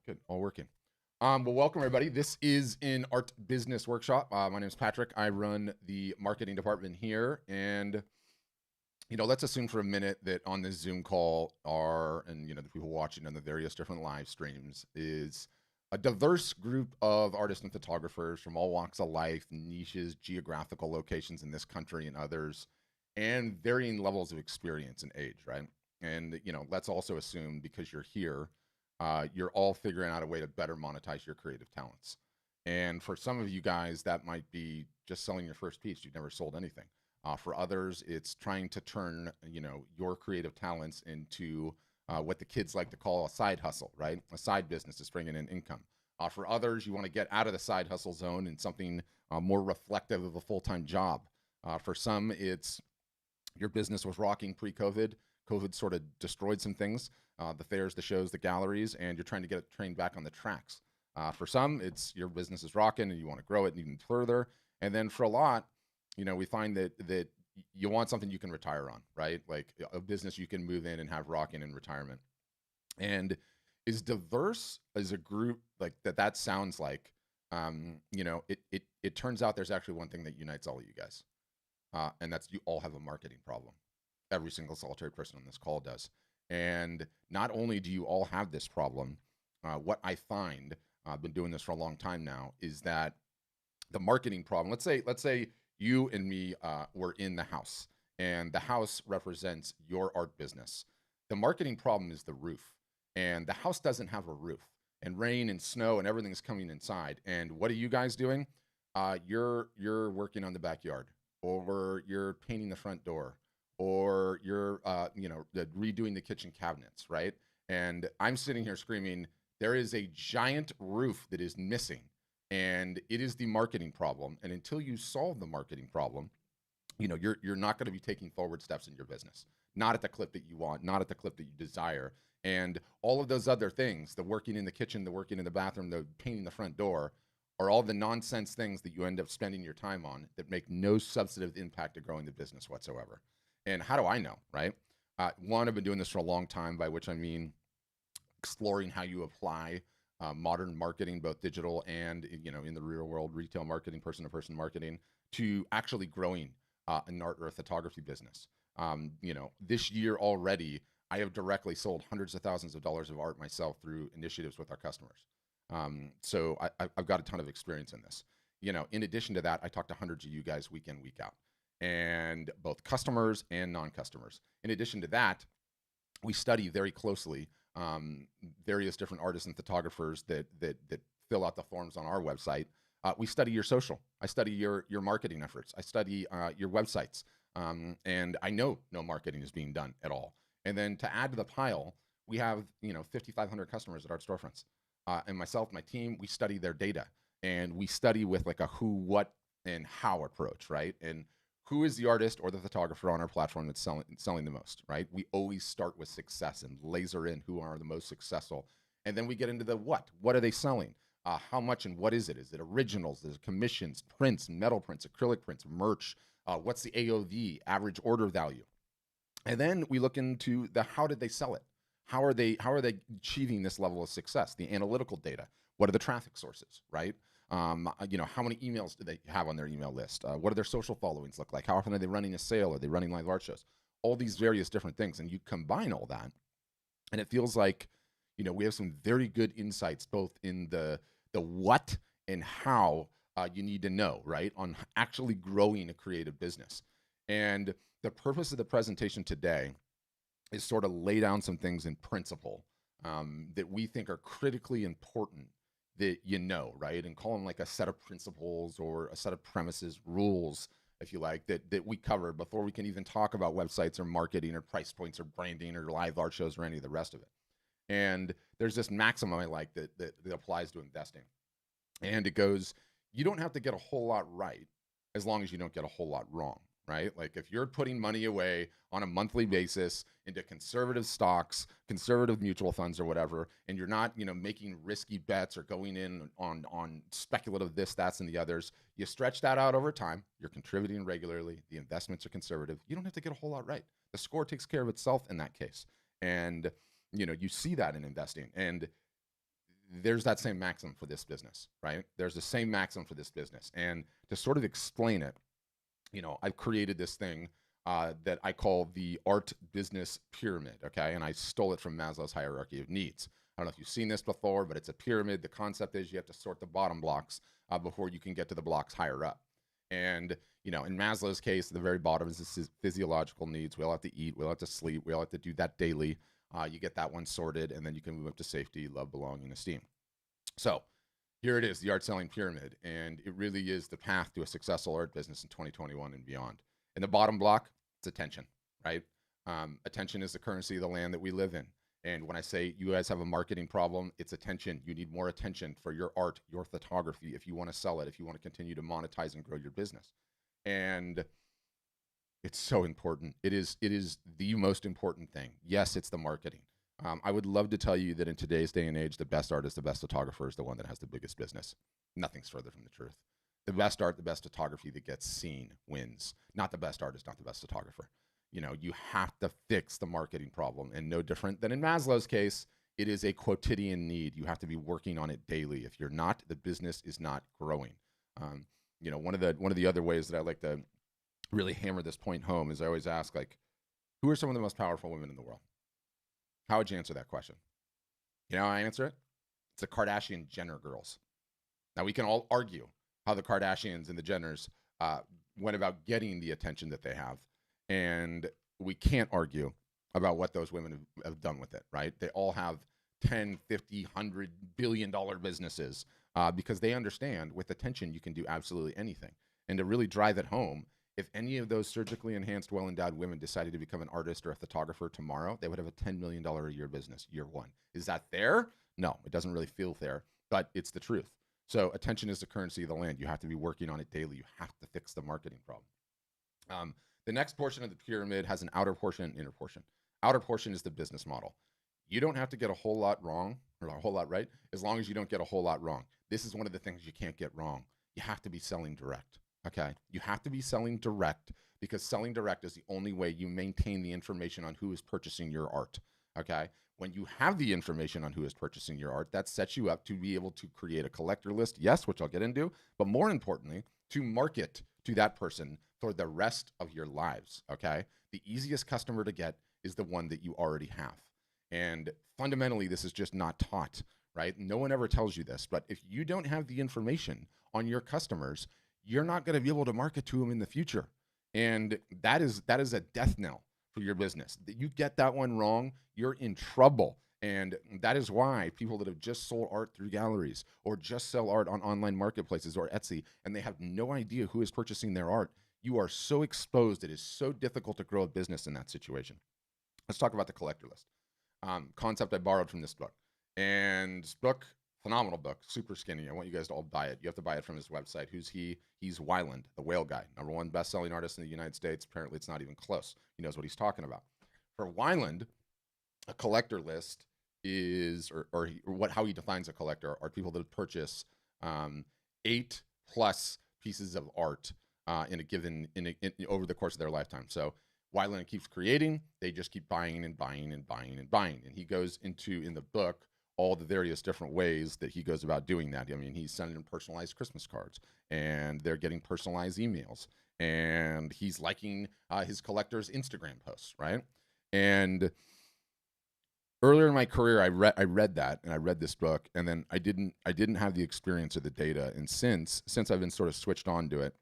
Good, all working. Well, welcome everybody. This is an art business workshop. My name is Patrick. I run the marketing department here, and let's assume for a minute that on this Zoom call and the people watching on the various different live streams is a diverse group of artists and photographers from all walks of life, niches, geographical locations in this country and others, and varying levels of experience and age, right? And let's also assume because you're here, you're all figuring out a way to better monetize your creative talents. And for some of you guys, that might be just selling your first piece. You've never sold anything. For others, it's trying to turn your creative talents into what the kids like to call a side hustle, right? A side business is bringing in income. For others, you want to get out of the side hustle zone and something more reflective of a full-time job. For some, it's your business was rocking pre-COVID. COVID sort of destroyed some things, the fairs, the shows, the galleries, and you're trying to get it trained back on the tracks. For some, it's your business is rocking and you want to grow it even further. And then for a lot, we find that you want something you can retire on, right? Like a business you can move in and have rocking in retirement. And as diverse as a group like that sounds like, it turns out there's actually one thing that unites all of you guys, and that's you all have a marketing problem. Every single solitary person on this call does. And not only do you all have this problem, what I find, I've been doing this for a long time now, is that the marketing problem. Let's say you and me were in the house, and the house represents your art business. The marketing problem is the roof, and the house doesn't have a roof, and rain and snow and everything's coming inside. And what are you guys doing? You're working on the backyard, or you're painting the front door, or you're redoing the kitchen cabinets, right? And I'm sitting here screaming, there is a giant roof that is missing, and it is the marketing problem. And until you solve the marketing problem, you're not going to be taking forward steps in your business, not at the clip that you want, not at the clip that you desire. And all of those other things, the working in the kitchen, the working in the bathroom, the painting the front door, are all the nonsense things that you end up spending your time on that make no substantive impact to growing the business whatsoever. And how do I know, right? One, I've been doing this for a long time, by which I mean exploring how you apply modern marketing, both digital and in the real world, retail marketing, person-to-person marketing, to actually growing an art or a photography business. This year already, I have directly sold hundreds of thousands of dollars of art myself through initiatives with our customers. So I've got a ton of experience in this. In addition to that, I talk to hundreds of you guys week in, week out, and both customers and non-customers. In addition to that, we study very closely various different artists and photographers that fill out the forms on our website. We study your social. I study your marketing efforts. I study your websites, and I know no marketing is being done at all. And then to add to the pile, we have 5,500 customers at Art Storefronts, and myself, my team, we study their data, and we study with like a who, what, and how approach, right? And who is the artist or the photographer on our platform that's selling the most, right? We always start with success and laser in who are the most successful. And then we get into the what. What are they selling? How much and what is it? Is it originals? Is it commissions, prints, metal prints, acrylic prints, merch? What's the AOV, average order value? And then we look into the how did they sell it? How are they achieving this level of success? The analytical data. What are the traffic sources, right? How many emails do they have on their email list? What do their social followings look like? How often are they running a sale? Are they running live art shows? All these various different things. And you combine all that, and it feels like, we have some very good insights, both in the what and how you need to know, right? On actually growing a creative business. And the purpose of the presentation today is sort of lay down some things in principle that we think are critically important that right? And call them like a set of principles or a set of premises, rules, if you like, that we cover before we can even talk about websites or marketing or price points or branding or live art shows or any of the rest of it. And there's this maxim I like that applies to investing. And it goes, you don't have to get a whole lot right as long as you don't get a whole lot wrong, right? Like if you're putting money away on a monthly basis into conservative stocks, conservative mutual funds or whatever, and you're not, making risky bets or going in on speculative this, that's, and the others, you stretch that out over time, you're contributing regularly, the investments are conservative, you don't have to get a whole lot right. The score takes care of itself in that case. And, you see that in investing. And there's that same maxim for this business, right? There's the same maxim for this business. And to sort of explain it, I've created this thing that I call the art business pyramid, okay? And I stole it from Maslow's hierarchy of needs. I don't know if you've seen this before, but it's a pyramid. The concept is you have to sort the bottom blocks before you can get to the blocks higher up. And, in Maslow's case, the very bottom is the physiological needs. We all have to eat. We all have to sleep. We all have to do that daily. You get that one sorted, and then you can move up to safety, love, belonging, esteem. So here it is, the art selling pyramid. And it really is the path to a successful art business in 2021 and beyond. In the bottom block, it's attention, right? Attention is the currency of the land that we live in. And when I say you guys have a marketing problem, it's attention. You need more attention for your art, your photography, if you want to sell it, if you want to continue to monetize and grow your business. And it's so important. It is the most important thing. Yes, it's the marketing. I would love to tell you that in today's day and age, the best artist, the best photographer is the one that has the biggest business. Nothing's further from the truth. The best art, the best photography that gets seen wins. Not the best artist, not the best photographer. You have to fix the marketing problem. And no different than in Maslow's case, it is a quotidian need. You have to be working on it daily. If you're not, the business is not growing. One of the other ways that I like to really hammer this point home is I always ask, like, who are some of the most powerful women in the world? How would you answer that question? You know how I answer it? It's the Kardashian Jenner girls. Now, we can all argue how the Kardashians and the Jenners went about getting the attention that they have. And we can't argue about what those women have done with it, right? They all have 10, 50, 100 billion dollar businesses because they understand with attention, you can do absolutely anything. And to really drive it home, if any of those surgically enhanced, well-endowed women decided to become an artist or a photographer tomorrow, they would have a $10 million a year business year one. Is that fair? No, it doesn't really feel fair, but it's the truth. So attention is the currency of the land. You have to be working on it daily. You have to fix the marketing problem. The next portion of the pyramid has an outer portion and inner portion. Outer portion is the business model. You don't have to get a whole lot wrong or a whole lot right, as long as you don't get a whole lot wrong. This is one of the things you can't get wrong. You have to be selling direct. Okay. You have to be selling direct because selling direct is the only way you maintain the information on who is purchasing your art. Okay. When you have the information on who is purchasing your art, that sets you up to be able to create a collector list. Yes, which I'll get into, but more importantly, to market to that person for the rest of your lives. Okay. The easiest customer to get is the one that you already have. And fundamentally, this is just not taught, right? No one ever tells you this, but if you don't have the information on your customers, you're not going to be able to market to them in the future. And that is a death knell for your business. That you get that one wrong, you're in trouble. And that is why people that have just sold art through galleries or just sell art on online marketplaces or Etsy, and they have no idea who is purchasing their art, you are so exposed. It is so difficult to grow a business in that situation. Let's talk about the collector list. Concept I borrowed from this book. And this book, phenomenal book, super skinny. I want you guys to all buy it. You have to buy it from his website. Who's he? He's Weiland, the whale guy, #1 best-selling artist in the United States. Apparently, it's not even close. He knows what he's talking about. For Weiland, a collector list is, how he defines a collector are people that purchase 8+ pieces of art in a given over the course of their lifetime. So Weiland keeps creating. They just keep buying and buying and buying and buying. And he goes into in the book all the various different ways that he goes about doing that. I mean, he's sending them personalized Christmas cards, and they're getting personalized emails, and he's liking his collectors' Instagram posts, right? And earlier in my career, I read that, and I read this book, and then I didn't have the experience or the data. And since I've been sort of switched on to it,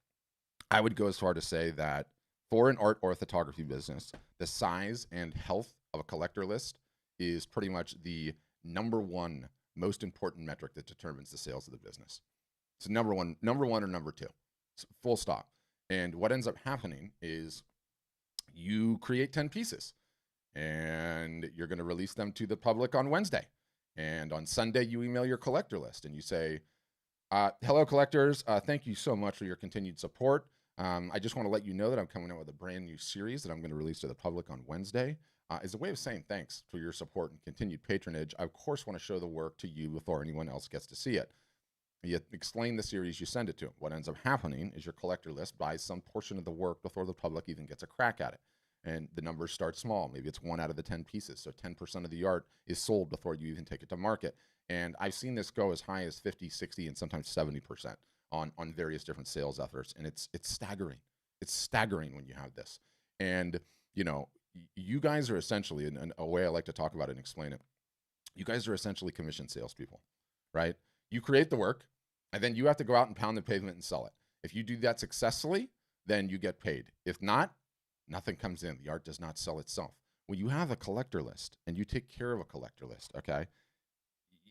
I would go as far to say that for an art or a photography business, the size and health of a collector list is pretty much the #1 most important metric that determines the sales of the business. So number one or number two, full stop. And what ends up happening is you create 10 pieces and you're going to release them to the public on Wednesday. And on Sunday, you email your collector list and you say, hello, collectors. Thank you so much for your continued support. I just want to let you know that I'm coming out with a brand new series that I'm going to release to the public on Wednesday. As a way of saying thanks for your support and continued patronage, I, of course, want to show the work to you before anyone else gets to see it. You explain the series, you send it to them. What ends up happening is your collector list buys some portion of the work before the public even gets a crack at it. And the numbers start small. Maybe it's 1 out of the 10 pieces. So 10% of the art is sold before you even take it to market. And I've seen this go as high as 50, 60, and sometimes 70% on various different sales efforts. And it's staggering. It's staggering when you have this. And, you know, you guys are essentially, and a way I like to talk about it and explain it, you guys are essentially commission salespeople, right? You create the work, and then you have to go out and pound the pavement and sell it. If you do that successfully, then you get paid. If not, nothing comes in. The art does not sell itself. When you have a collector list and you take care of a collector list, okay,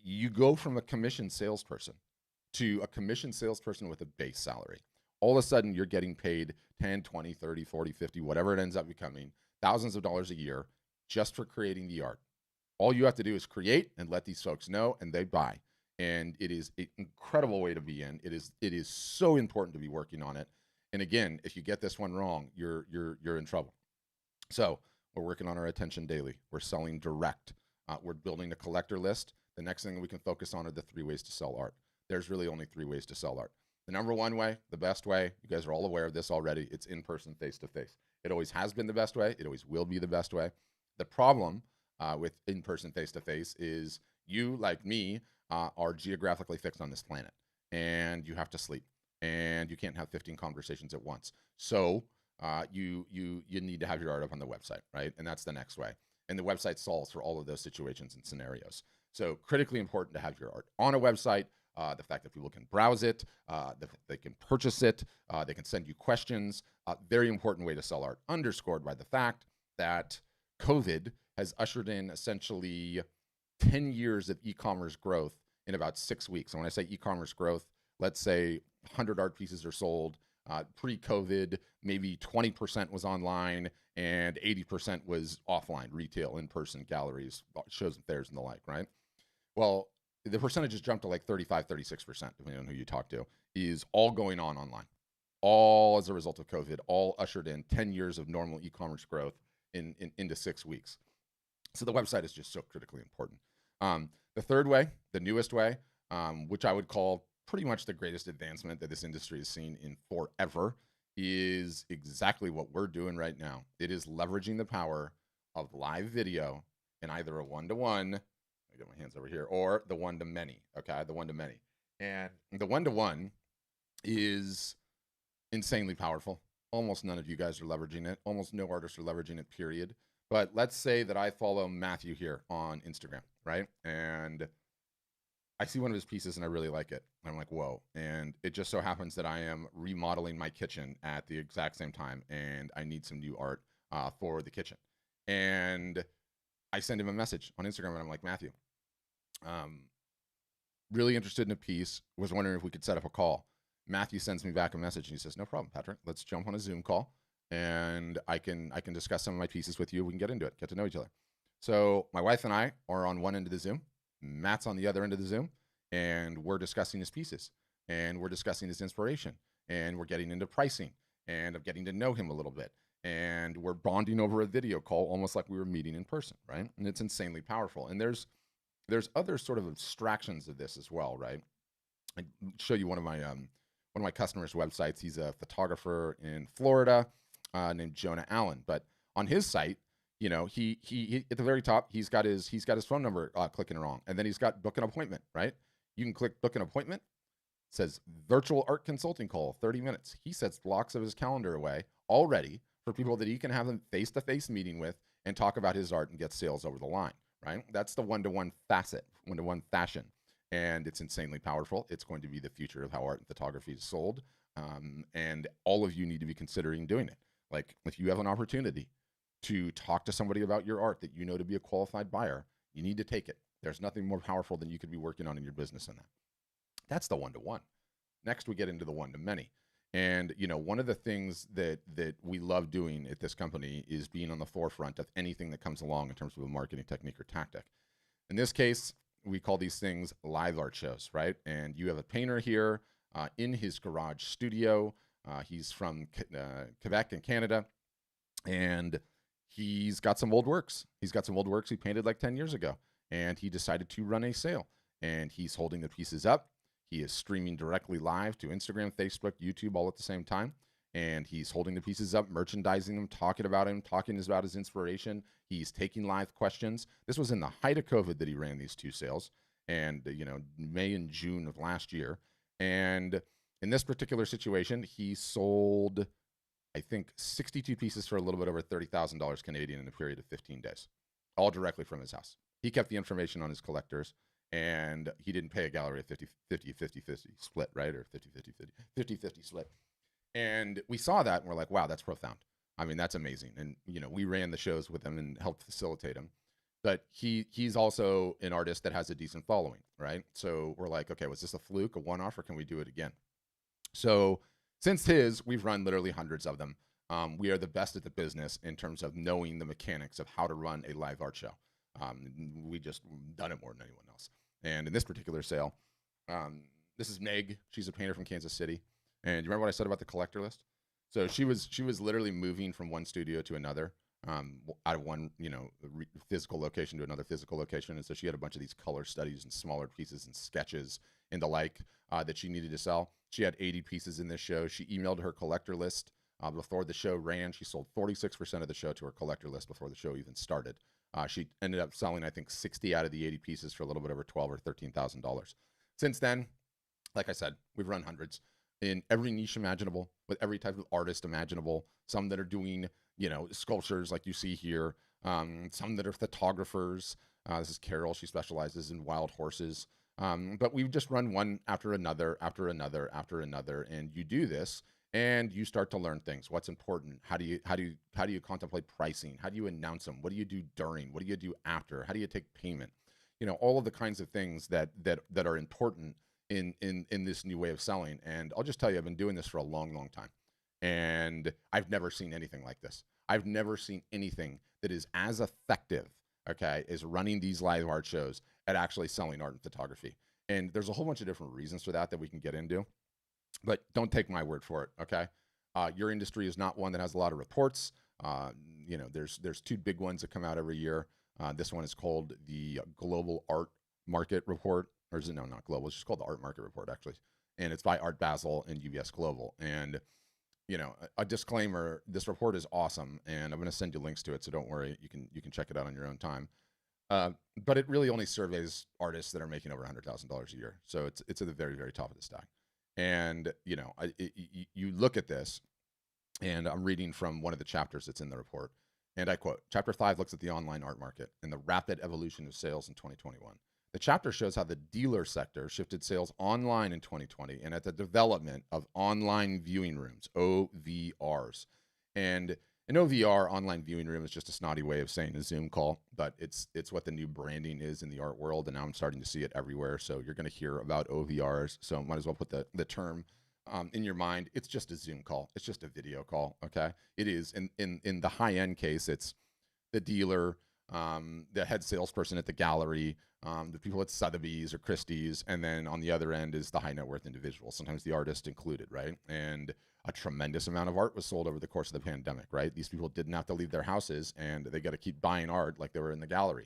you go from a commission salesperson to a commission salesperson with a base salary. All of a sudden, you're getting paid 10, 20, 30, 40, 50, whatever it ends up becoming, thousands of dollars a year just for creating the art. All you have to do is create and let these folks know, and they buy. And it is an incredible way to be in. It is so important to be working on it. And again, if you get this one wrong, you're in trouble. So we're working on our attention daily. We're selling direct. We're building a collector list. The next thing we can focus on are the 3 ways to sell art. There's really only 3 ways to sell art. The number one way, the best way, you guys are all aware of this already, it's in person, face to face. It always has been the best way. It always will be the best way. The problem with in person, face to face is you, like me, are geographically fixed on this planet, and you have to sleep, and you can't have 15 conversations at once. So you need to have your art up on the website, right? And that's the next way. And the website solves for all of those situations and scenarios. So critically important to have your art on a website. The fact that people can browse it, that they can purchase it, they can send you questions. Very important way to sell art, underscored by the fact that COVID has ushered in essentially 10 years of e-commerce growth in about 6 weeks. And when I say e-commerce growth, let's say 100 art pieces are sold. Pre-COVID, maybe 20% was online and 80% was offline, retail, in-person, galleries, shows and fairs and the like, right? Well, the percentages jumped to like 35, 36%, depending on who you talk to, is all going on online. All as a result of COVID, all ushered in 10 years of normal e-commerce growth into 6 weeks. So the website is just so critically important. The third way, the newest way, which I would call pretty much the greatest advancement that this industry has seen in forever, is exactly what we're doing right now. It is leveraging the power of live video in either a one-to-one, I get my hands over here, or the one-to-many, okay, the one-to-many. And the one-to-one is insanely powerful. Almost none of you guys are leveraging it. Almost no artists are leveraging it, period. But let's say that I follow Matthew here on Instagram, right? And I see one of his pieces and I really like it. I'm like, whoa. And it just so happens that I am remodeling my kitchen at the exact same time, and I need some new art for the kitchen. And I send him a message on Instagram and I'm like, Matthew, really interested in a piece, was wondering if we could set up a call. Matthew sends me back a message and he says, no problem, Patrick, let's jump on a Zoom call and I can discuss some of my pieces with you. We can get into it, get to know each other. So my wife and I are on one end of the Zoom, Matt's on the other end of the Zoom, and we're discussing his pieces and we're discussing his inspiration and we're getting into pricing and I'm getting to know him a little bit. And we're bonding over a video call, almost like we were meeting in person, right? And it's insanely powerful. And there's other sort of abstractions of this as well, right? I show you one of my customers' websites. He's a photographer in Florida named Jonah Allen. But on his site, you know, he at the very top, he's got his phone number clicking wrong, and then he's got book an appointment, right? You can click book an appointment. It says virtual art consulting call, 30 minutes. He sets blocks of his calendar away already for people that he can have a face-to-face meeting with and talk about his art and get sales over the line, right? That's the one-to-one facet, one-to-one fashion. And it's insanely powerful. It's going to be the future of how art and photography is sold. And all of you need to be considering doing it. Like, if you have an opportunity to talk to somebody about your art that you know to be a qualified buyer, you need to take it. There's nothing more powerful than you could be working on in your business than that. That's the one-to-one. Next, we get into the one-to-many. And, you know, one of the things that we love doing at this company is being on the forefront of anything that comes along in terms of a marketing technique or tactic. In this case, we call these things live art shows, right? And you have a painter here in his garage studio. He's from Quebec in Canada, and he's got some old works. He's got some old works he painted like 10 years ago, and he decided to run a sale. And he's holding the pieces up. He is streaming directly live to Instagram, Facebook, YouTube, all at the same time. and he's holding the pieces up, merchandising them, talking about him, talking about his inspiration. He's taking live questions. This was in the height of COVID that he ran these 2 sales, and May and June of last year. And in this particular situation, he sold, I think, 62 pieces for a little bit over $30,000 Canadian in a period of 15 days, all directly from his house. He kept the information on his collectors, and he didn't pay a gallery a 50-50 split, right? Or 50-50 split. And we saw that and we're like, wow, that's profound. I mean, that's amazing. And, we ran the shows with him and helped facilitate him. But he's also an artist that has a decent following, right? So we're like, okay, was this a fluke, a one-off, or can we do it again? So since we've run literally hundreds of them. We are the best at the business in terms of knowing the mechanics of how to run a live art show. We just done it more than anyone else. And in this particular sale, this is Meg. She's a painter from Kansas City. And you remember what I said about the collector list? So she was literally moving from one studio to another, out of one physical location to another physical location. And so she had a bunch of these color studies and smaller pieces and sketches and the like that she needed to sell. She had 80 pieces in this show. She emailed her collector list before the show ran. She sold 46% of the show to her collector list before the show even started. She ended up selling, I think, 60 out of the 80 pieces for a little bit over $12,000 or $13,000. Since then, like I said, we've run hundreds in every niche imaginable, with every type of artist imaginable. Some that are doing, sculptures like you see here. Some that are photographers. This is Carol. She specializes in wild horses. But we've just run one after another, after another, after another. And you do this and you start to learn things. What's important? How do you contemplate pricing? How do you announce them? What do you do during? What do you do after? How do you take payment? All of the kinds of things that are important in this new way of selling. And I'll just tell you, I've been doing this for a long, long time. And I've never seen anything like this. I've never seen anything that is as effective, okay, as running these live art shows at actually selling art and photography. And there's a whole bunch of different reasons for that we can get into. But don't take my word for it, okay? Your industry is not one that has a lot of reports. There's 2 big ones that come out every year. This one is called the Global Art Market Report. Or is it? No, not global. It's just called the Art Market Report, actually. And it's by Art Basel and UBS Global. And, a disclaimer, this report is awesome. And I'm going to send you links to it. So don't worry. You can check it out on your own time. But it really only surveys artists that are making over $100,000 a year. So it's at the very, very top of the stack. And, you look at this, and I'm reading from one of the chapters that's in the report. And I quote, Chapter 5 looks at the online art market and the rapid evolution of sales in 2021. The chapter shows how the dealer sector shifted sales online in 2020 and at the development of online viewing rooms, OVRs. And an OVR, online viewing room, is just a snotty way of saying a Zoom call, but it's what the new branding is in the art world, and now I'm starting to see it everywhere. So you're going to hear about OVRs, so might as well put the term in your mind. It's just a Zoom call. It's just a video call, okay? It is, in the high-end case, it's the dealer, the head salesperson at the gallery, the people at Sotheby's or Christie's, and then on the other end is the high net worth individual, sometimes the artist included, right? And a tremendous amount of art was sold over the course of the pandemic, right? These people didn't have to leave their houses, and they got to keep buying art like they were in the gallery.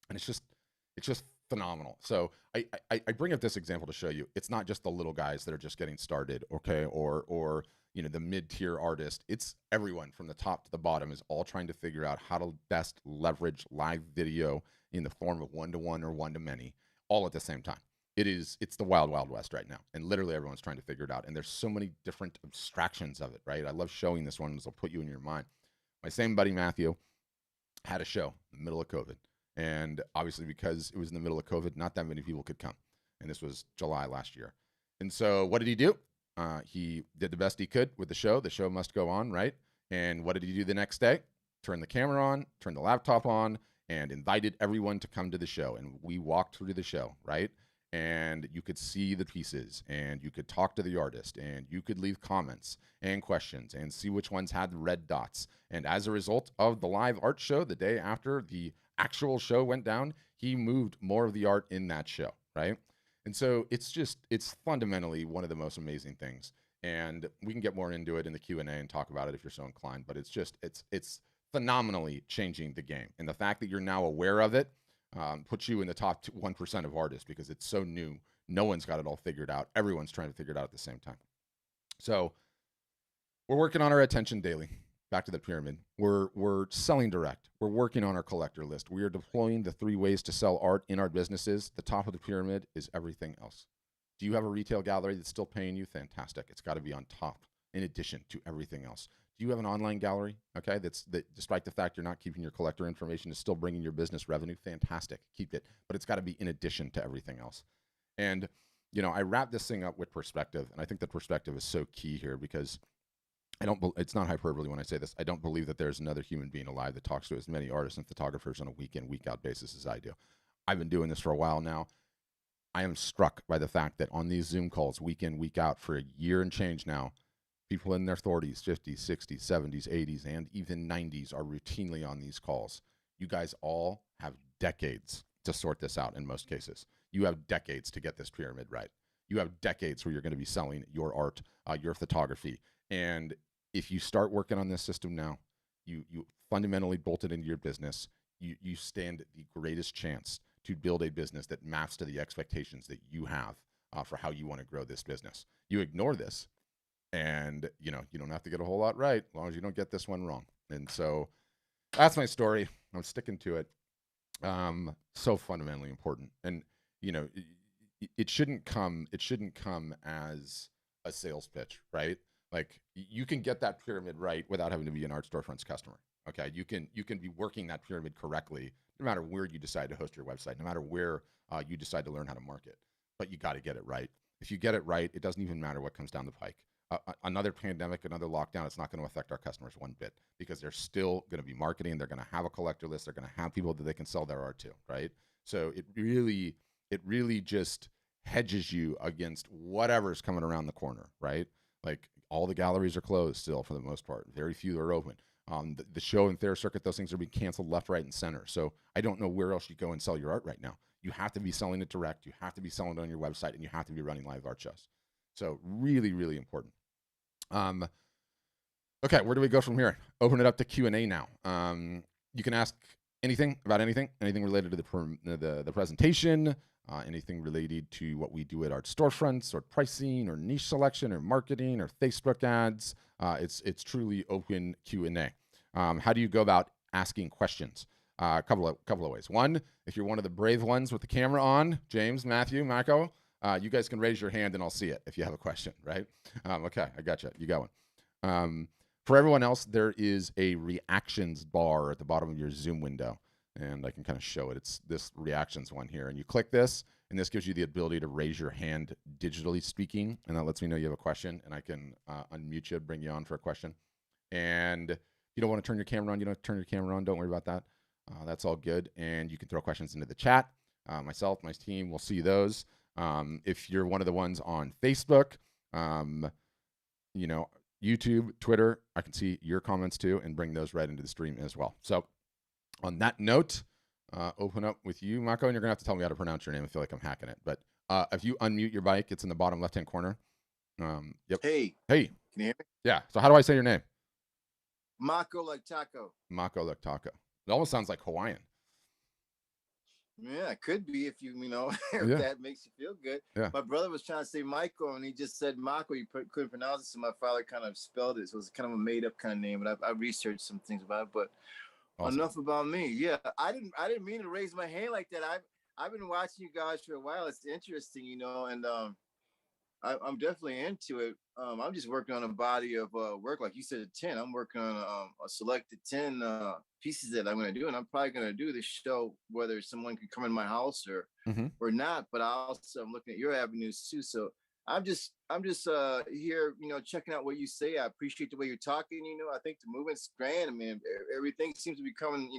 And it's just phenomenal. So I bring up this example to show you, it's not just the little guys that are just getting started, okay? Or the mid-tier artist. It's everyone from the top to the bottom is all trying to figure out how to best leverage live video in the form of one-to-one or one-to-many, all at the same time. It's the wild, wild west right now. And literally everyone's trying to figure it out. And there's so many different abstractions of it, right? I love showing this one because it'll put you in your mind. My same buddy, Matthew, had a show in the middle of COVID. And obviously because it was in the middle of COVID, not that many people could come. And this was July last year. And so what did he do? He did the best he could with the show. The show must go on, right? And what did he do the next day? Turn the camera on, turn the laptop on, and invited everyone to come to the show. And we walked through the show, right? And you could see the pieces, and you could talk to the artist, and you could leave comments and questions and see which ones had the red dots. And as a result of the live art show, the day after the actual show went down, he moved more of the art in that show, right? And so it's fundamentally one of the most amazing things. And we can get more into it in the Q&A and talk about it if you're so inclined, but it's phenomenally changing the game. And the fact that you're now aware of it puts you in the top 1% of artists because it's so new. No one's got it all figured out. Everyone's trying to figure it out at the same time. So We're working on our attention daily. Back to the pyramid. We're selling direct. We're working on our collector list. We are deploying the 3 ways to sell art in our businesses. The top of the pyramid is everything else. Do you have a retail gallery that's still paying you? Fantastic. It's got to be on top in addition to everything else. Do you have an online gallery? Okay, that despite the fact you're not keeping your collector information is still bringing your business revenue. Fantastic. Keep it, but it's got to be in addition to everything else. And I wrap this thing up with perspective, and I think that perspective is so key here because it's not hyperbole when I say this. I don't believe that there's another human being alive that talks to as many artists and photographers on a week in, week out basis as I do. I've been doing this for a while now. I am struck by the fact that on these Zoom calls, week in, week out, for a year and change now, people in their 40s, 50s, 60s, 70s, 80s, and even 90s are routinely on these calls. You guys all have decades to sort this out in most cases. You have decades to get this pyramid right. You have decades where you're going to be selling your art, your photography. And if you start working on this system now, you fundamentally bolt it into your business, you stand the greatest chance to build a business that maps to the expectations that you have for how you want to grow this business. You ignore this, and you don't have to get a whole lot right as long as you don't get this one wrong. And so that's my story. I'm sticking to it. So fundamentally important, and it shouldn't come as a sales pitch, right? Like, you can get that pyramid right without having to be an Art Storefront's customer. Okay, you can be working that pyramid correctly no matter where you decide to host your website, no matter where you decide to learn how to market. But you got to get it right. If you get it right, it doesn't even matter what comes down the pike. Another pandemic, another lockdown, it's not going to affect our customers one bit because they're still going to be marketing. They're going to have a collector list. They're going to have people that they can sell their art to, right? So it really just hedges you against whatever's coming around the corner, right? Like, all the galleries are closed still for the most part. Very few are open. The show and fair circuit, those things are being canceled left, right, and center. So I don't know where else you go and sell your art right now. You have to be selling it direct. You have to be selling it on your website, and you have to be running live art shows. So really, really important. Okay, where do we go from here? Open it up to Q&A now. You can ask anything about anything related to the presentation, anything related to what we do at Art Storefronts, or pricing, or niche selection, or marketing, or Facebook ads. It's truly open Q&A. How do you go about asking questions? A couple of ways. One, if you're one of the brave ones with the camera on, James, Matthew, Marco, you guys can raise your hand and I'll see it if you have a question, right? Okay, I got you. You got one. For everyone else, there is a reactions bar at the bottom of your Zoom window, and I can kind of show it. It's this reactions one here, and you click this, and this gives you the ability to raise your hand digitally speaking, and that lets me know you have a question, and I can unmute you, bring you on for a question. And if you don't want to turn your camera on, you don't have to turn your camera on. Don't worry about that. That's all good, and you can throw questions into the chat. Myself, my team will see those. If you're one of the ones on Facebook, YouTube, Twitter, I can see your comments too and bring those right into the stream as well. So on that note, open up with you, Mako, and you're going to have to tell me how to pronounce your name. I feel like I'm hacking it. But if you unmute your mic, it's in the bottom left-hand corner. Yep. Hey. Hey. Can you hear me? Yeah. So how do I say your name? Mako like taco. Mako like taco. It almost sounds like Hawaiian. Yeah, it could be if if that makes you feel good. Yeah. My brother was trying to say Michael, and he just said Mako. You couldn't pronounce it, so my father kind of spelled it. So it's kind of a made-up kind of name. But I researched some things about it. But awesome. Enough about me. Yeah, I didn't mean to raise my hand like that. I've been watching you guys for a while. It's interesting, and I'm definitely into it. I'm just working on a body of work, like you said, 10. I'm working on a selected 10 pieces that I'm going to do, and I'm probably going to do this show whether someone can come in my house or not. But I'm looking at your avenues too. So I'm just here, checking out what you say. I appreciate the way you're talking. I think the movement's grand. I mean, everything seems to be coming.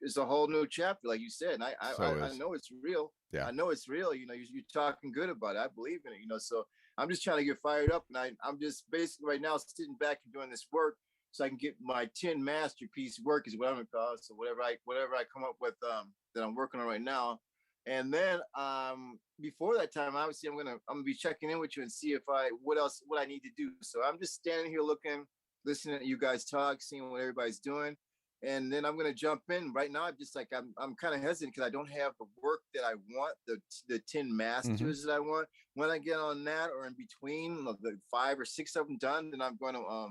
It's a whole new chapter, like you said. And I know it's real. Yeah. I know it's real. You're talking good about it. I believe in it. So I'm just trying to get fired up, and I'm just basically right now sitting back and doing this work so I can get my 10 masterpiece work is what I'm gonna call it. So whatever I come up with that I'm working on right now. And then before that time, obviously I'm gonna be checking in with you and see what I need to do. So I'm just standing here listening to you guys talk, seeing what everybody's doing. And then I'm going to jump in right now. I'm just like, I'm kind of hesitant because I don't have the work that I want, the 10 masters that I want. When I get on that or in between the 5 or 6 of them done, then I'm going to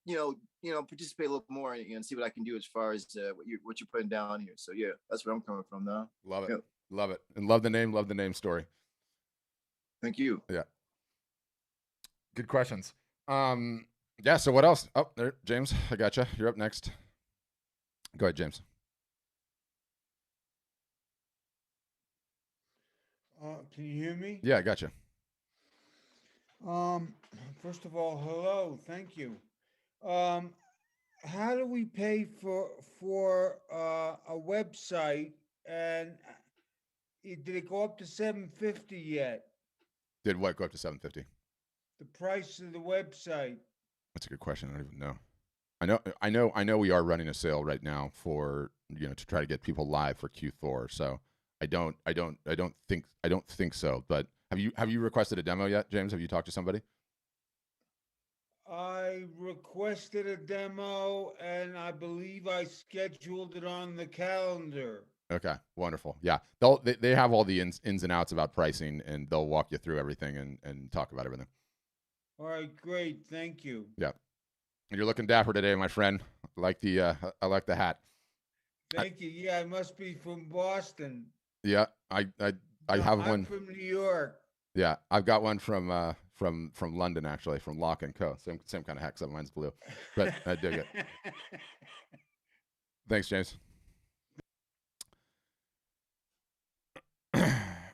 participate a little more and see what I can do as far as what you're putting down here. So yeah, that's where I'm coming from now. Love it. Yep. Love it. And love the name story. Thank you. Yeah. Good questions. Yeah, so what else? Oh, there, James, I got you. You're up next. Go ahead, James. Can you hear me? Yeah, I got you. First of all, hello, thank you. Um, how do we pay for a website, and did it go up to 750 yet? Did what go up to 750? The price of the website. That's a good question. I don't even know. I know we are running a sale right now for, to try to get people live for Q4. So I don't think so. But have you requested a demo yet, James? Have you talked to somebody? I requested a demo, and I believe I scheduled it on the calendar. Okay, wonderful. Yeah, they have all the ins and outs about pricing, and they'll walk you through everything and talk about everything. All right, great, thank you. Yeah, and you're looking dapper today, my friend. I like the hat. Thank you. Yeah, I must be from Boston. Yeah, I have I'm one from New York. Yeah, I've got one from London, actually, from Lock and Co. Same kind of hat, except mine's blue. But I dig it. Thanks, James.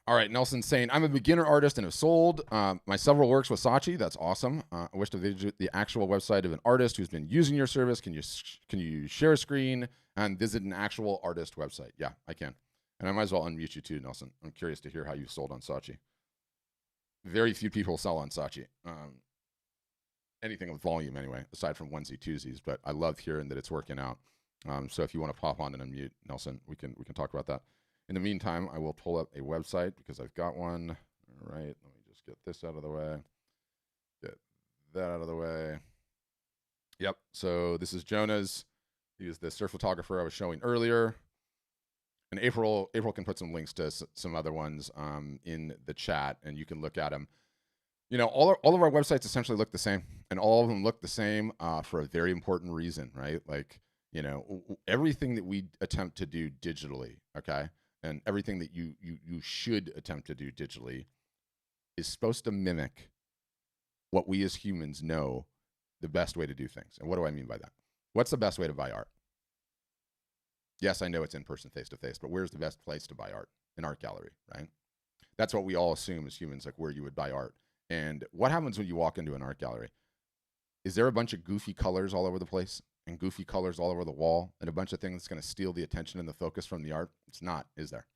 All right, Nelson's saying, I'm a beginner artist and have sold my several works with Saatchi. That's awesome. I wish to visit the actual website of an artist who's been using your service. Can you share a screen and visit an actual artist website? Yeah, I can. And I might as well unmute you too, Nelson. I'm curious to hear how you sold on Saatchi. Very few people sell on Saatchi. Anything with volume anyway, aside from onesie twosies. But I love hearing that it's working out. So if you want to pop on and unmute Nelson, we can talk about that. In the meantime, I will pull up a website because I've got one. All right, let me just get this out of the way. Get that out of the way. Yep. So this is Jonah's. He is the surf photographer I was showing earlier. And April can put some links to some other ones in the chat, and you can look at them. All of our websites essentially look the same, and all of them look the same for a very important reason, right? Like, everything that we attempt to do digitally, okay, and everything that you should attempt to do digitally is supposed to mimic what we as humans know the best way to do things. And what do I mean by that? What's the best way to buy art? Yes, I know it's in person, face to face, but where's the best place to buy art? An art gallery, right? That's what we all assume as humans, like where you would buy art. And what happens when you walk into an art gallery? Is there a bunch of goofy colors all over the place and goofy colors all over the wall and a bunch of things that's going to steal the attention and the focus from the art? It's not, is there?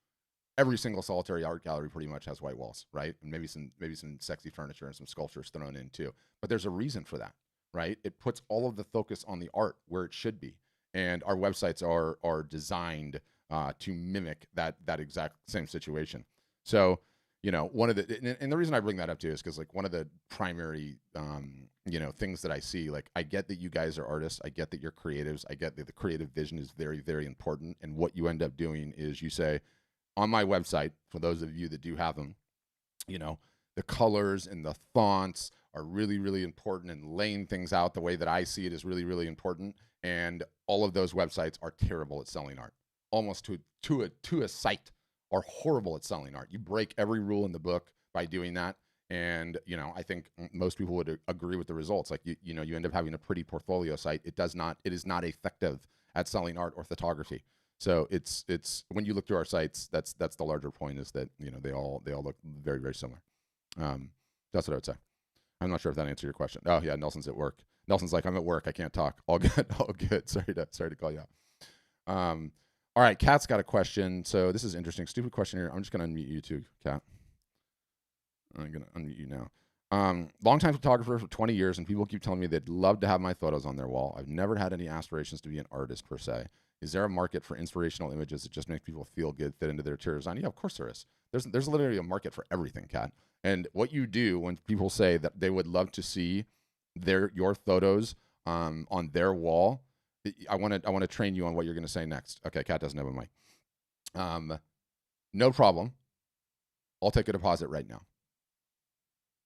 Every single solitary art gallery pretty much has white walls, right? And maybe some sexy furniture and some sculptures thrown in too. But there's a reason for that, right? It puts all of the focus on the art where it should be. And our websites are designed to mimic that exact same situation. So, one of the and the reason I bring that up too is because like one of the primary things that I see, like I get that you guys are artists, I get that you're creatives, I get that the creative vision is very, very important. And what you end up doing is you say on my website, for those of you that do have them, the colors and the fonts are really, really important, and laying things out the way that I see it is really, really important. And all of those websites are terrible at selling art, almost to a site, are horrible at selling art. You break every rule in the book by doing that. And, I think most people would agree with the results. Like, you end up having a pretty portfolio site. It is not effective at selling art or photography. So it's when you look through our sites, that's the larger point, is that, they all look very, very similar. That's what I would say. I'm not sure if that answered your question. Oh yeah, Nelson's at work. Nelson's like, I'm at work, I can't talk. All good, all good. Sorry to call you out. All right, Kat's got a question. So this is interesting. Stupid question here. I'm just gonna unmute you too, Kat. I'm gonna unmute you now. Longtime photographer for 20 years, and people keep telling me they'd love to have my photos on their wall. I've never had any aspirations to be an artist per se. Is there a market for inspirational images that just make people feel good, fit into their interior design? Yeah, of course there is. There's literally a market for everything, Kat. And what you do when people say that they would love to see your photos on their wall, I want to train you on what you're going to say next. Okay, Kat doesn't have a mic. No problem. I'll take a deposit right now.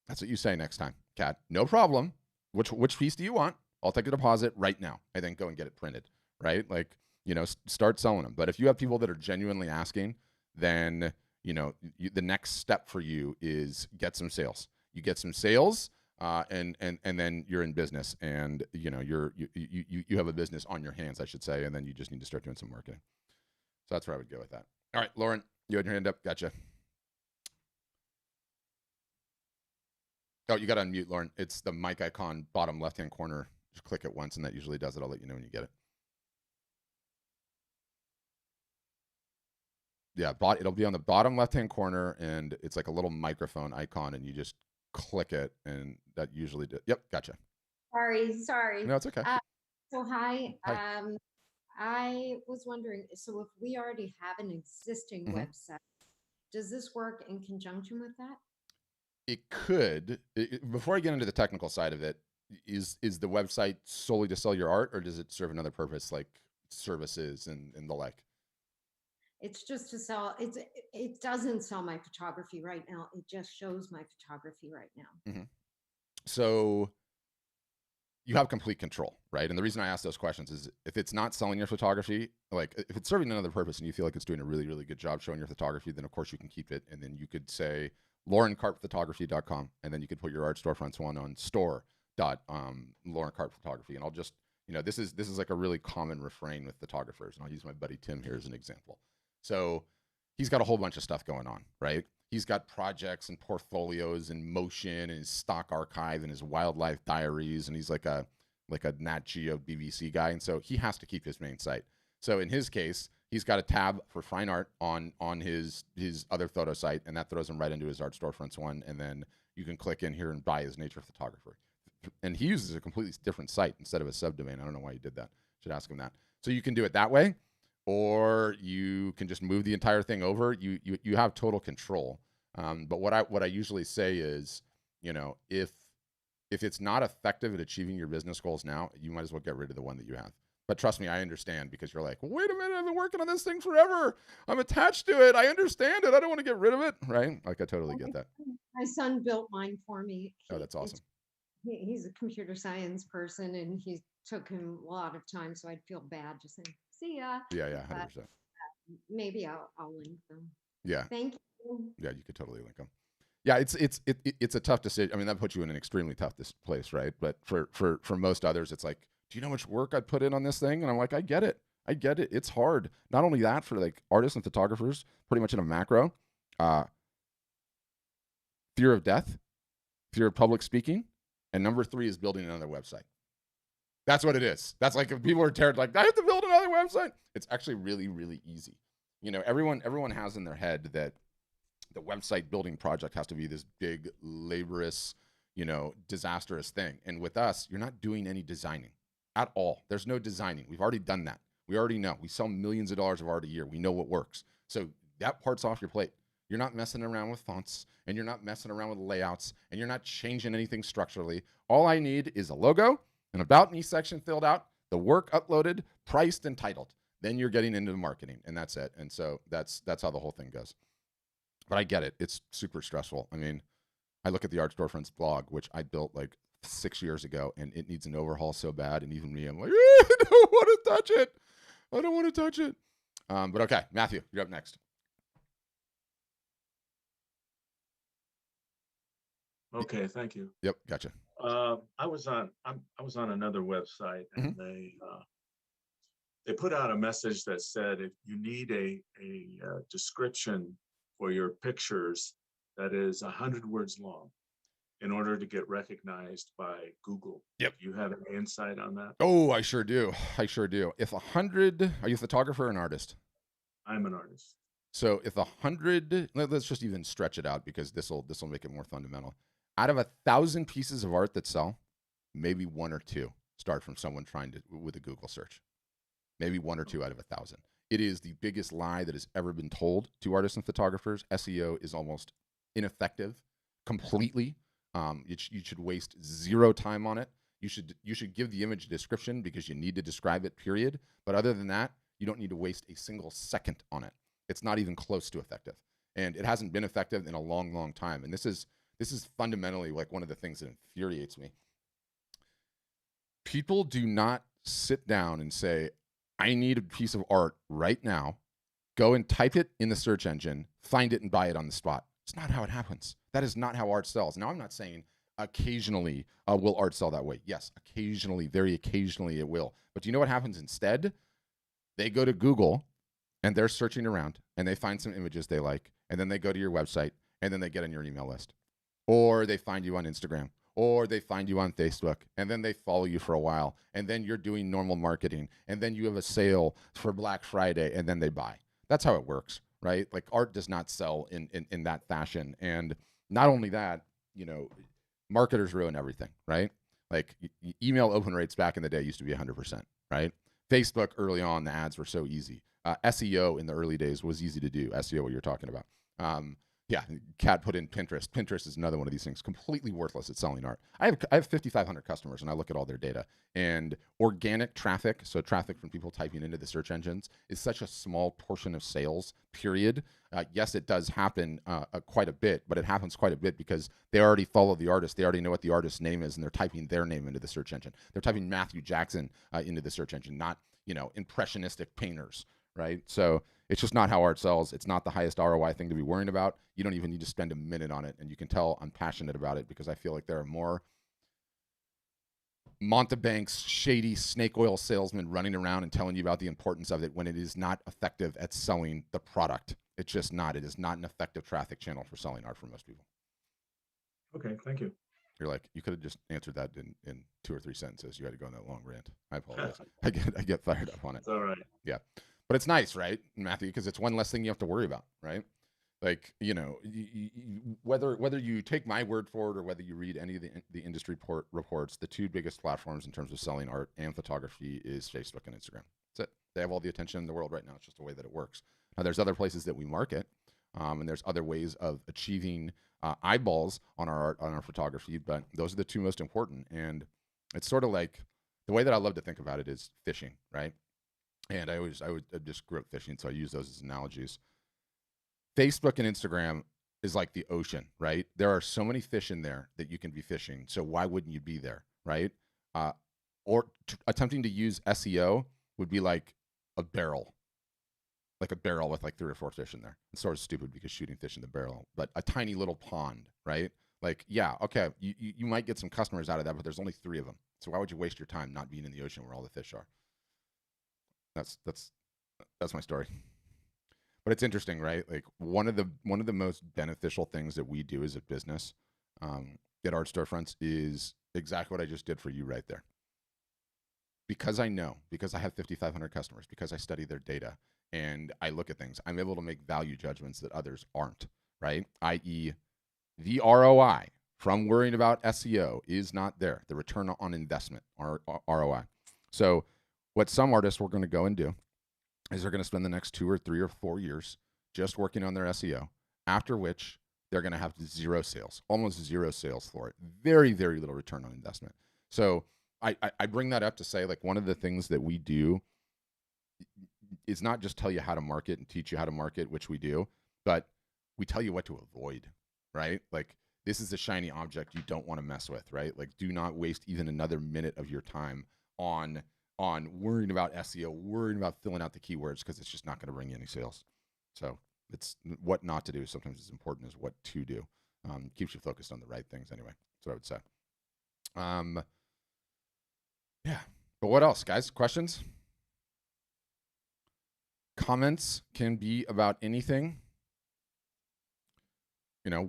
That's what you say next time, Kat. No problem. Which piece do you want? I'll take a deposit right now and then go and get it printed, right? Like, you know, start selling them. But if you have people that are genuinely asking, then, you know, the next step for you is get some sales. You get some sales, and then you're in business, and you know you have a business on your hands, I should say, and then you just need to start doing some marketing. So that's where I would go with that. All right, Lauren, you had your hand up. Gotcha. Oh, you got to unmute, Lauren. It's the mic icon, bottom left-hand corner. Just click it once, and that usually does it. I'll let you know when you get it. Yeah, it'll be on the bottom left-hand corner, and it's like a little microphone icon, and you just click it, and that usually Yep, gotcha. Sorry. No, it's okay. So hi. Hi. I was wondering, so if we already have an existing website, does this work in conjunction with that? It could. Before I get into the technical side of it, is the website solely to sell your art, or does it serve another purpose like services and the like? It's just to sell. It doesn't sell my photography right now. It just shows my photography right now. So you have complete control, right? And the reason I ask those questions is if it's not selling your photography, like if it's serving another purpose and you feel like it's doing a really, really good job showing your photography, then of course you can keep it. And then you could say laurenkarpphotography.com, and then you could put your art storefronts one on store.laurenkarpphotography. And I'll just, you know, this is like a really common refrain with photographers. And I'll use my buddy Tim here as an example. So he's got a whole bunch of stuff going on, right? He's got projects and portfolios and motion and his stock archive and his wildlife diaries, and he's like a Nat Geo BBC guy, and so he has to keep his main site. So in his case, he's got a tab for fine art on his other photo site, and that throws him right into his art storefronts one, and then you can click in here and buy his nature photography. And he uses a completely different site instead of a subdomain. I don't know why he did that. Should ask him that. So you can do it that way, or you can just move the entire thing over. You have total control. But what I usually say is, you know, if it's not effective at achieving your business goals now, you might as well get rid of the one that you have. But trust me, I understand, because you're like, wait a minute, I've been working on this thing forever. I'm attached to it. I understand it. I don't want to get rid of it, right? Like I totally get that. My son built mine for me. Oh, that's awesome. He's a computer science person, and he took him a lot of time, so I'd feel bad just saying, see ya. Yeah, 100%. Maybe I'll link them. Yeah. Thank you. Yeah, you could totally link them. Yeah, it's a tough decision. I mean, that puts you in an extremely tough place, right? But for most others, it's like, do you know how much work I put in on this thing? And I'm like, I get it. It's hard. Not only that, for like artists and photographers, pretty much in a macro, fear of death, fear of public speaking, and number 3 is building another website. That's what it is. That's like, if people are terrified, like, I have to build another website. It's actually really, really easy. You know, everyone has in their head that the website building project has to be this big, laborious, you know, disastrous thing. And with us, you're not doing any designing at all. There's no designing. We've already done that. We already know. We sell millions of dollars of art a year. We know what works. So that part's off your plate. You're not messing around with fonts, and you're not messing around with layouts, and you're not changing anything structurally. All I need is a logo, an About Me section filled out, the work uploaded, priced, and titled. Then you're getting into the marketing, and that's it. And so that's how the whole thing goes. But I get it. It's super stressful. I mean, I look at the Art Storefronts blog, which I built like 6 years ago, and it needs an overhaul so bad. And even me, I'm like, I don't want to touch it. I don't want to touch it. But okay, Matthew, you're up next. Okay, thank you. Yep, gotcha. I was on another website, and they put out a message that said if you need a description for your pictures that is 100 words long in order to get recognized by Google. Yep. Do you have any insight on that? Oh, I sure do. If 100, are you a photographer or an artist? I'm an artist. So if 100, let's just even stretch it out, because this will make it more fundamental. Out of 1,000 pieces of art that sell, maybe 1 or 2 start from someone trying to with a Google search. Maybe 1 or 2 out of 1,000. It is the biggest lie that has ever been told to artists and photographers. SEO is almost ineffective completely. You should waste 0 time on it. You should give the image a description because you need to describe it, period. But other than that, you don't need to waste a single second on it. It's not even close to effective. And it hasn't been effective in a long, long time. And this is fundamentally like one of the things that infuriates me. People do not sit down and say, I need a piece of art right now. Go and type it in the search engine, find it and buy it on the spot. It's not how it happens. That is not how art sells. Now, I'm not saying occasionally will art sell that way. Yes, occasionally, very occasionally it will. But do you know what happens instead? They go to Google and they're searching around and they find some images they like. And then they go to your website and then they get on your email list. Or they find you on Instagram. Or they find you on Facebook and then they follow you for a while. And then you're doing normal marketing. And then you have a sale for Black Friday and then they buy. That's how it works, right? Like art does not sell in that fashion. And not only that, you know, marketers ruin everything, right? Like email open rates back in the day used to be 100%, right? Facebook early on, the ads were so easy. SEO in the early days was easy to do. SEO, what you're talking about. Yeah, Kat put in Pinterest. Pinterest is another one of these things, completely worthless at selling art. I have 5,500 customers, and I look at all their data. And organic traffic, so traffic from people typing into the search engines, is such a small portion of sales, period. Yes, it does happen quite a bit, but it happens quite a bit because they already follow the artist. They already know what the artist's name is, and they're typing their name into the search engine. They're typing Matthew Jackson into the search engine, not, you know, impressionistic painters, right? So it's just not how art sells. It's not the highest ROI thing to be worrying about. You don't even need to spend a minute on it. And you can tell I'm passionate about it because I feel like there are more Montebank's shady snake oil salesmen running around and telling you about the importance of it when it is not effective at selling the product. It's just not. It is not an effective traffic channel for selling art for most people. Okay, thank you. You're like, you could have just answered that in 2 or 3 sentences. You had to go on that long rant. I apologize. I get fired up on it. It's all right. Yeah. But it's nice, right, Matthew? Because it's one less thing you have to worry about, right? Like, you know, whether you take my word for it or whether you read any of the industry reports, the 2 biggest platforms in terms of selling art and photography is Facebook and Instagram. That's it. They have all the attention in the world right now. It's just the way that it works. Now, there's other places that we market, and there's other ways of achieving eyeballs on our art, on our photography, but those are the 2 most important. And it's sort of like the way that I love to think about it is fishing, right? And I just grew up fishing, so I use those as analogies. Facebook and Instagram is like the ocean, right? There are so many fish in there that you can be fishing. So why wouldn't you be there, right? Attempting to use SEO would be like a barrel with like 3 or 4 fish in there. It's sort of stupid because shooting fish in the barrel, but a tiny little pond, right? Like, yeah, okay, you might get some customers out of that, but there's only 3 of them. So why would you waste your time not being in the ocean where all the fish are? That's my story. But it's interesting, right? Like one of the most beneficial things that we do as a business at Art Storefronts is exactly what I just did for you right there. Because I have 5,500 customers, because I study their data and I look at things, I'm able to make value judgments that others aren't, right? i.e. the ROI from worrying about SEO is not there. The return on investment, ROI. So what some artists were going to go and do is they're going to spend the next 2 or 3 or 4 years just working on their SEO, after which they're going to have 0 sales, almost 0 sales for it. Very, very little return on investment. So I bring that up to say, like, one of the things that we do is not just tell you how to market and teach you how to market, which we do, but we tell you what to avoid, right? Like, this is a shiny object you don't want to mess with, right? Like, do not waste even another minute of your time on worrying about SEO, worrying about filling out the keywords, because it's just not going to bring you any sales. So it's what not to do sometimes as important as what to do. Keeps you focused on the right things anyway. That's what I would say. Yeah. But what else, guys? Questions? Comments can be about anything. You know,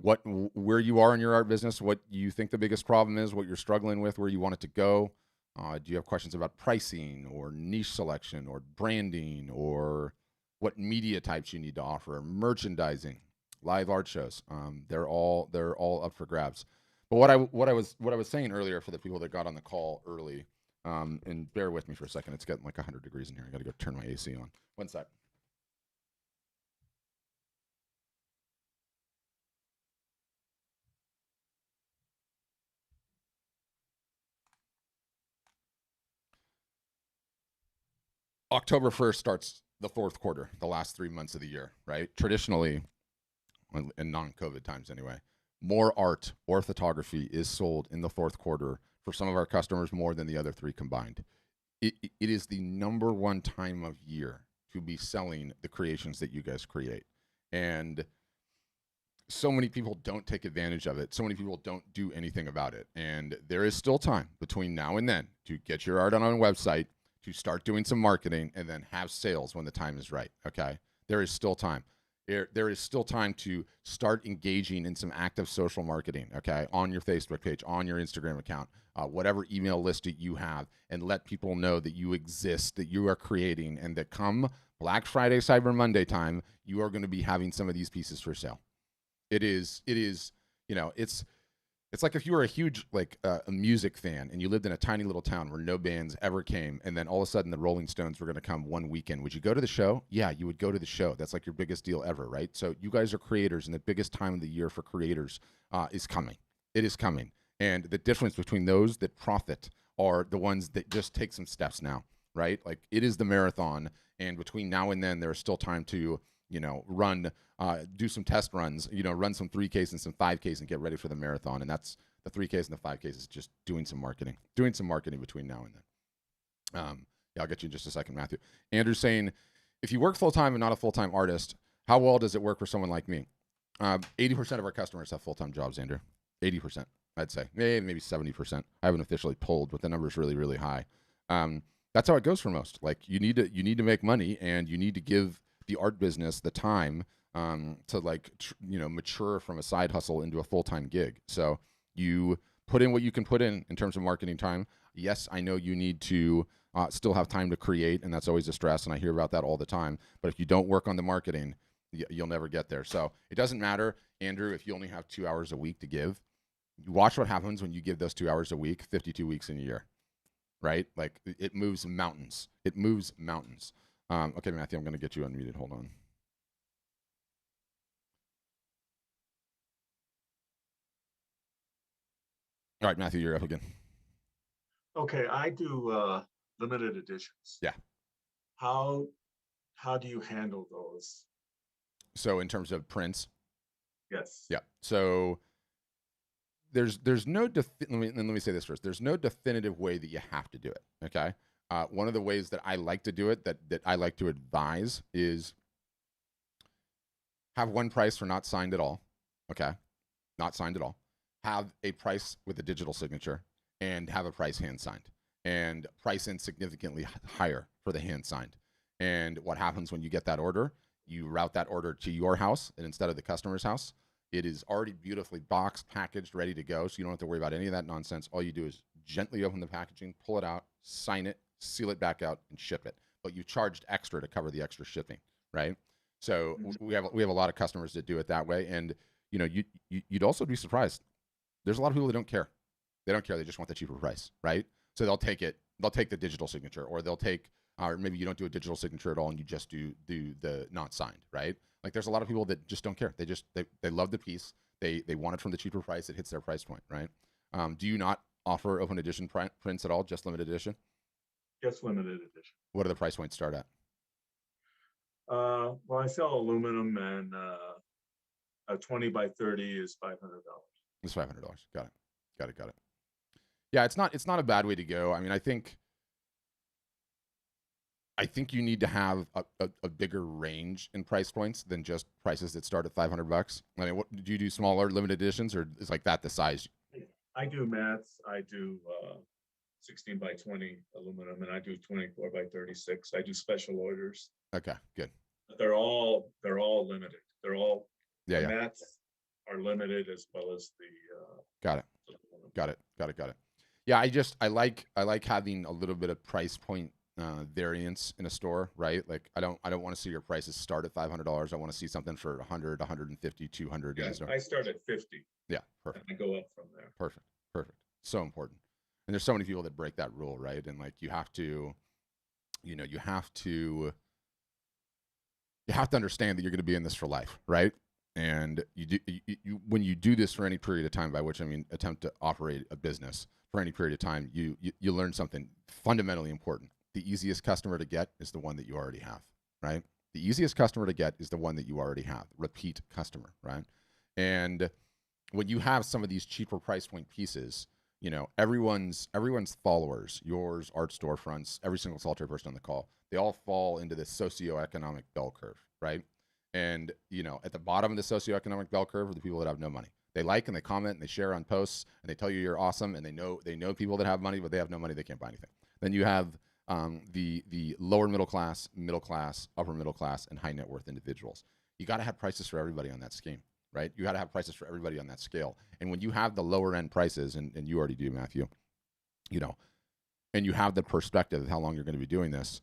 where you are in your art business, what you think the biggest problem is, what you're struggling with, where you want it to go. Do you have questions about pricing or niche selection or branding or what media types you need to offer, merchandising, live art shows? They're all up for grabs. But what I was saying earlier for the people that got on the call early, and bear with me for a second, it's getting like 100 degrees in here. I got to go turn my AC on. One sec. October 1st starts the 4th quarter, the last 3 months of the year, right? Traditionally, in non-COVID times anyway, more art or photography is sold in the 4th quarter for some of our customers more than the other 3 combined. It is the number 1 time of year to be selling the creations that you guys create. And so many people don't take advantage of it. So many people don't do anything about it. And there is still time between now and then to get your art on a website, to start doing some marketing, and then have sales when the time is right. Okay. There is still time. There is still time to start engaging in some active social marketing, okay, on your Facebook page, on your Instagram account, whatever email list that you have, and let people know that you exist, that you are creating, and that come Black Friday, Cyber Monday time, you are going to be having some of these pieces for sale. It is, you know, it's like if you were a huge, like, a music fan and you lived in a tiny little town where no bands ever came, and then all of a sudden the Rolling Stones were going to come one weekend. Would you go to the show? Yeah, you would go to the show. That's like your biggest deal ever, right? So you guys are creators, and the biggest time of the year for creators is coming. It is coming. And the difference between those that profit are the ones that just take some steps now, right? Like, it is the marathon, and between now and then, there is still time to, you know, do some test runs, you know, run some 3Ks and some 5Ks and get ready for the marathon. And that's the 3Ks and the 5Ks is just doing some marketing between now and then. Yeah, I'll get you in just a second, Matthew. Andrew's saying, if you work full-time and not a full-time artist, how well does it work for someone like me? 80% of our customers have full-time jobs, Andrew. 80%, I'd say. Maybe 70%. I haven't officially polled, but the number is really, really high. That's how it goes for most. Like, you need to make money, and you need to give the art business the time to, like, mature from a side hustle into a full-time gig. So you put in what you can put in terms of marketing time. Yes, I know you need to still have time to create, and that's always a stress, and I hear about that all the time. But if you don't work on the marketing, you'll never get there. So it doesn't matter, Andrew, if you only have 2 hours a week to give. Watch what happens when you give those 2 hours a week, 52 weeks in a year, right? Like, it moves mountains. It moves mountains. Okay, Matthew, I'm going to get you unmuted. Hold on. All right, Matthew, you're up again. Okay, I do limited editions. Yeah. How do you handle those? So in terms of prints? Yes. Yeah. So there's no let me say this first. There's no definitive way that you have to do it. Okay. One of the ways that I like to do it, that I like to advise, is have one price for not signed at all. Okay. Not signed at all. Have a price with a digital signature, and have a price hand signed, and price in significantly higher for the hand signed. And what happens when you get that order? You route that order to your house, and instead of the customer's house, it is already beautifully boxed, packaged, ready to go. So you don't have to worry about any of that nonsense. All you do is gently open the packaging, pull it out, sign it, seal it back out, and ship it. But you charged extra to cover the extra shipping, right? So we have a lot of customers that do it that way. And you know, you'd also be surprised. There's a lot of people that don't care. They don't care. They just want the cheaper price, right? So they'll take it. They'll take the digital signature, or they'll take, or maybe you don't do a digital signature at all, and you just do the not signed, right? Like, there's a lot of people that just don't care. They love the piece. They want it from the cheaper price. It hits their price point, right? Do you not offer open edition prints at all? Just limited edition? Just limited edition. What do the price points start at? Well, I sell aluminum, and a 20 by 30 is $500. It's $500. Got it. Yeah, it's not a bad way to go. I mean, I think you need to have a bigger range in price points than just prices that start at $500. I mean, what do you do? Smaller limited editions, or is like that the size? I do mats. I do 16 by 20 aluminum, and I do 24 by 36. I do special orders. Okay, good. But they're all limited. They're all the mats are limited, as well as the got it. Yeah, I like having a little bit of price point variance in a store, right? Like, I don't want to see your prices start at $500. I want to see something for 100, 150, 200. Yeah, I start at 50. Yeah, perfect. And I go up from there. Perfect. So important. And there's so many people that break that rule, right? And like, you have to understand that you're going to be in this for life, right? And you when you do this for any period of time, by which I mean attempt to operate a business for any period of time, you learn something fundamentally important. The easiest customer to get is the one that you already have, right? The easiest customer to get is the one that you already have. Repeat customer, right? And when you have some of these cheaper price point pieces, you know, everyone's followers, yours, art storefronts, every single solitary person on the call, they all fall into this socioeconomic bell curve, right? And, you know, at the bottom of the socioeconomic bell curve are the people that have no money. They like and they comment and they share on posts and they tell you you're awesome, and they know people that have money, but they have no money, they can't buy anything. Then you have the lower middle class, upper middle class, and high net worth individuals. You got to have prices for everybody on that scheme, right? You got to have prices for everybody on that scale. And when you have the lower end prices, and you already do, Matthew, you know, and you have the perspective of how long you're going to be doing this,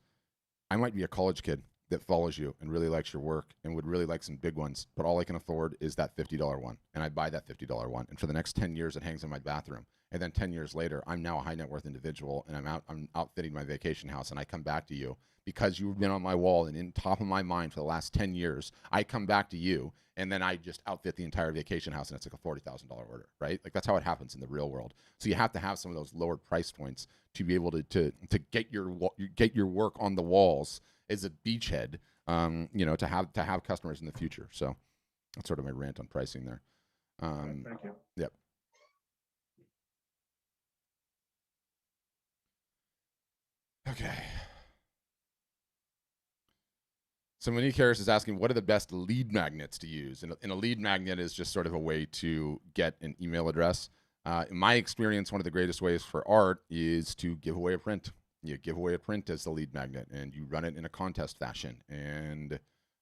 I might be a college kid that follows you and really likes your work and would really like some big ones, but all I can afford is that $50 one. And I buy that $50 one. And for the next 10 years, it hangs in my bathroom. And then 10 years later, I'm now a high net worth individual, and I'm outfitting my vacation house, and I come back to you because you've been on my wall and in top of my mind for the last 10 years. I come back to you, and then I just outfit the entire vacation house, and it's like a $40,000 order, right? Like, that's how it happens in the real world. So you have to have some of those lower price points to be able to get your work on the walls as a beachhead, you know, to have customers in the future. So that's sort of my rant on pricing there. Thank you. Yep. Okay. So Monique Harris is asking, what are the best lead magnets to use? And a lead magnet is just sort of a way to get an email address. In my experience, one of the greatest ways for art is to give away a print. You give away a print as the lead magnet, and you run it in a contest fashion. And,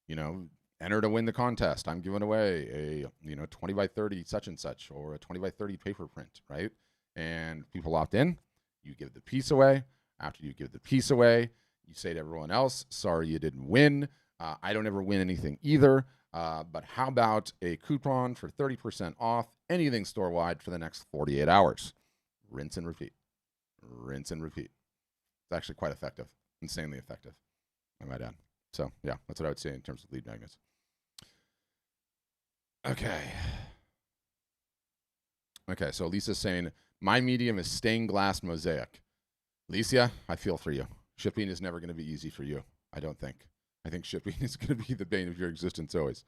you know, enter to win the contest. I'm giving away a, you know, 20 by 30 such and such, or a 20 by 30 paper print, right? And people opt in. You give the piece away. After you give the piece away, you say to everyone else, sorry you didn't win. I don't ever win anything either. But how about a coupon for 30% off anything store-wide for the next 48 hours? Rinse and repeat. Rinse and repeat. It's actually quite effective. Insanely effective, I might add. So, yeah, that's what I would say in terms of lead magnets. Okay. Okay, so Lisa's saying, my medium is stained glass mosaic. Alicia, I feel for you. Shipping is never going to be easy for you, I don't think. I think shipping is going to be the bane of your existence always.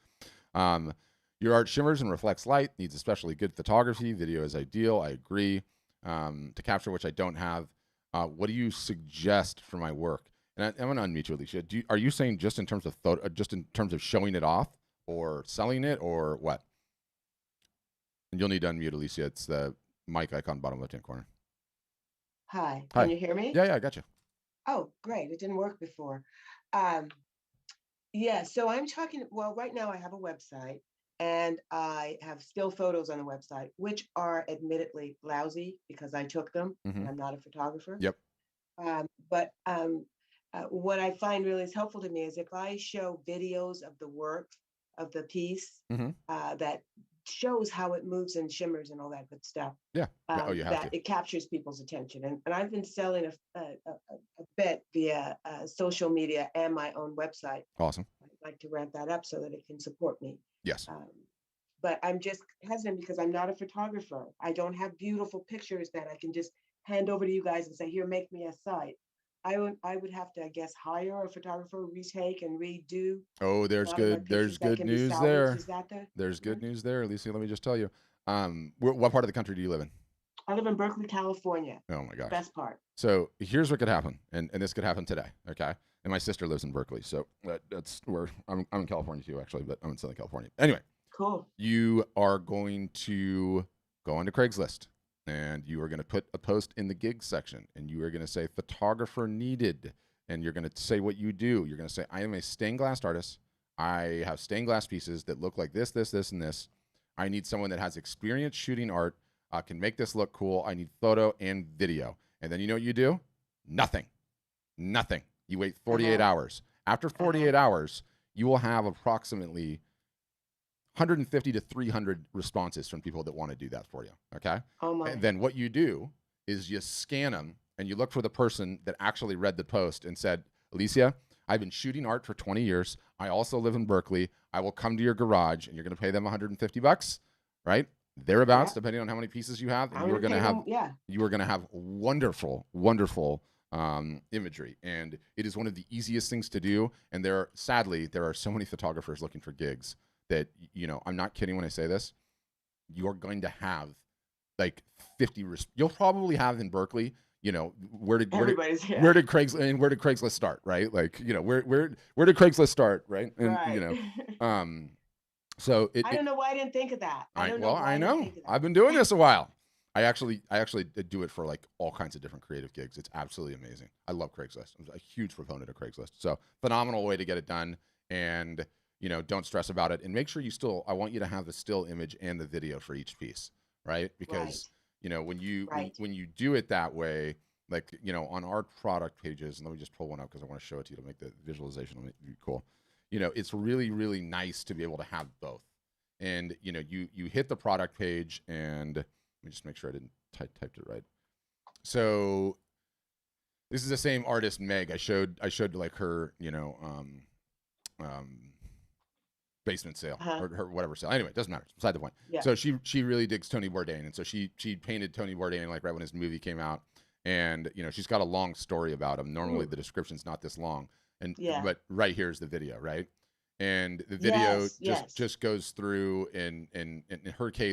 Your art shimmers and reflects light, needs especially good photography. Video is ideal, I agree. To capture which I don't have. What do you suggest for my work? And I'm going to unmute you, Alicia. Are you saying just in terms of just in terms of showing it off, or selling it, or what? And you'll need to unmute, Alicia. It's the mic icon bottom left-hand corner. Hi. Hi. Can you hear me? Yeah, I got you. Oh, great. It didn't work before. Yeah, so I'm talking, well, right now I have a website, and I have still photos on the website, which are admittedly lousy because I took them. Mhm. I'm not a photographer. Yep. But what I find really is helpful to me is if I show videos of the work of the piece Mhm. that shows how it moves and shimmers and all that good stuff. Yeah. Oh, you have that to. it captures people's attention. And I've been selling a bit via social media and my own website. Awesome. I'd like to ramp that up so that it can support me. Yes. But I'm just hesitant because I'm not a photographer. I don't have beautiful pictures that I can just hand over to you guys and say, here, make me a site. I would have to, I guess, hire a photographer, retake and redo. Oh, there's good news there. Is that there? There's good news there, Alicia. Let me just tell you. What part of the country do you live in? I live in Berkeley, California. Oh my gosh. Best part. So here's what could happen, and this could happen today. Okay. And my sister lives in Berkeley, so that's where I'm in California too, actually, but I'm in Southern California. Anyway. Cool. You are going to go onto Craigslist, and you are going to put a post in the gigs section, and you are going to say photographer needed, and you're going to say what you do. You're going to say, I am a stained glass artist. I have stained glass pieces that look like this, this, this, and this. I need someone that has experience shooting art, can make this look cool. I need photo and video. And then you know what you do? Nothing. You wait 48 hours. After 48 hours, you will have approximately 150 to 300 responses from people that want to do that for you, okay? Oh my. And then what you do is you scan them, and you look for the person that actually read the post and said, Alicia, I've been shooting art for 20 years. I also live in Berkeley. I will come to your garage, and you're going to pay them $150, right? Thereabouts, depending on how many pieces you have. And you are going to have wonderful, wonderful imagery. And it is one of the easiest things to do. And sadly, there are so many photographers looking for gigs that, you know, I'm not kidding when I say this. You're going to have like 50. You'll probably have in Berkeley. You know, where did Everybody's where did Craigslist start, right? Like, you know, where did Craigslist start, right? And you right. know, so I don't know why I didn't think of that. I don't know well, why I I didn't know think of that. I've been doing this a while. I actually do it for like all kinds of different creative gigs. It's absolutely amazing. I love Craigslist. I'm a huge proponent of Craigslist. So phenomenal way to get it done. And you know, don't stress about it. And make sure I want you to have the still image and the video for each piece, right? Because you know, when you when you do it that way, like, you know, on our product pages, and let me just pull one up because I want to show it to you to make the visualization be cool. You know, it's really, really nice to be able to have both. And you know, you hit the product page, and let me just make sure I didn't typed it right. So this is the same artist, Meg. I showed like her, you know, basement sale or her whatever sale. Anyway, it doesn't matter. It's beside the point. Yeah. So she really digs Tony Bourdain, and so she painted Tony Bourdain like right when his movie came out, and you know, she's got a long story about him. Normally the description's not this long, and but right here's the video, right? And the video just goes through, and in her case,